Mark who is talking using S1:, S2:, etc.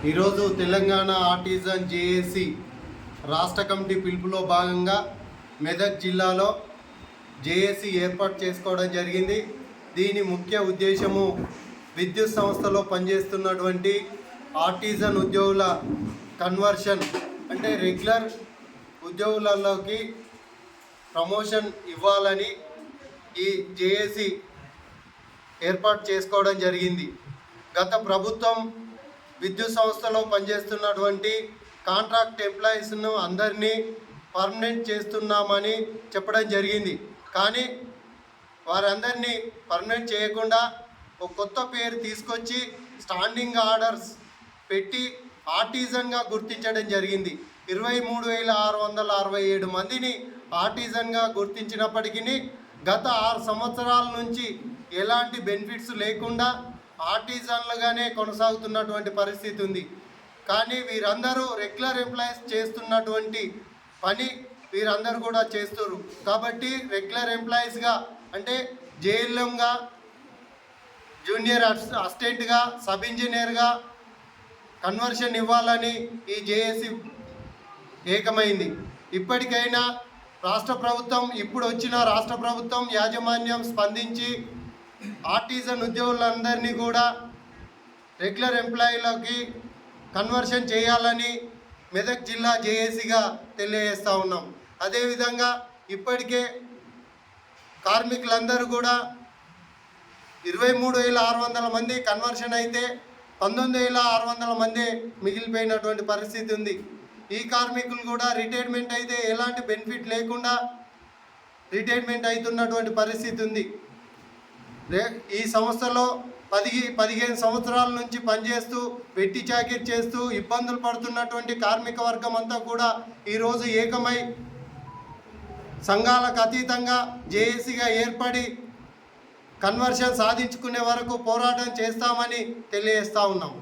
S1: ఈరోజు Telangana artisan JAC రాష్ట్ర committee పిలుపులో భాగంగా మెదక్ జిల్లాలో జేఏసీ ఏర్పాటు చేసుకోవడం జరిగింది. దీని ముఖ్య ఉద్దేశము విద్యుత్ సంస్థలో పనిచేస్తున్నటువంటి ఆర్టిజన్ ఉద్యోగుల కన్వర్షన్, అంటే రెగ్యులర్ ఉద్యోగులలోకి ప్రమోషన్ ఇవ్వాలని ఈ జేఏసీ ఏర్పాటు చేసుకోవడం జరిగింది. గత ప్రభుత్వం విద్యుత్ సంస్థలో పనిచేస్తున్నటువంటి కాంట్రాక్ట్ ఎంప్లాయీస్ను అందరినీ పర్మనెంట్ చేస్తున్నామని చెప్పడం జరిగింది. కానీ వారందరినీ పర్మనెంట్ చేయకుండా ఒక కొత్త పేరు తీసుకొచ్చి స్టాండింగ్ ఆర్డర్స్ పెట్టి ఆర్టిజన్గా గుర్తించడం జరిగింది. 23,667 మందిని ఆర్టిజన్గా గుర్తించినప్పటికీ గత 6 సంవత్సరాల నుంచి ఎలాంటి బెనిఫిట్స్ లేకుండా ఆర్టిజన్లుగానే కొనసాగుతున్నటువంటి పరిస్థితి ఉంది. కానీ వీరందరూ రెగ్యులర్ ఎంప్లాయీస్ చేస్తున్నటువంటి పని వీరందరూ కూడా చేస్తున్నారు. కాబట్టి రెగ్యులర్ ఎంప్లాయీస్గా, అంటే జేఎల్ఎంగా, జూనియర్ అసిస్టెంట్గా, సబ్ ఇంజనీర్గా కన్వర్షన్ ఇవ్వాలని ఈ జేఏసీ ఏకమైంది. ఇప్పటికైనా రాష్ట్ర ప్రభుత్వం, ఇప్పుడు వచ్చిన రాష్ట్ర ప్రభుత్వం యాజమాన్యం స్పందించి ఆర్టిజన్ ఉద్యోగులందరినీ కూడా రెగ్యులర్ ఎంప్లాయీలోకి కన్వర్షన్ చేయాలని మెదక్ జిల్లా జేఏసీగా తెలియజేస్తూ ఉన్నాం. అదేవిధంగా ఇప్పటికే కార్మికులందరూ కూడా 23,600 మంది కన్వర్షన్ అయితే 19,600 మంది మిగిలిపోయినటువంటి పరిస్థితి ఉంది. ఈ కార్మికులు కూడా రిటైర్మెంట్ అయితే ఎలాంటి బెనిఫిట్ లేకుండా రిటైర్మెంట్ అవుతున్నటువంటి పరిస్థితి ఉంది. ఈ సంస్థలో 15 సంవత్సరాల నుంచి పనిచేస్తూ వెట్టి చాకిరీ చేస్తూ ఇబ్బందులు పడుతున్నటువంటి కార్మిక వర్గం అంతా కూడా ఈరోజు ఏకమై సంఘాలకు అతీతంగా జేఏసీగా ఏర్పడి కన్వర్షన్ సాధించుకునే వరకు పోరాటం చేస్తామని తెలియజేస్తూ ఉన్నాం.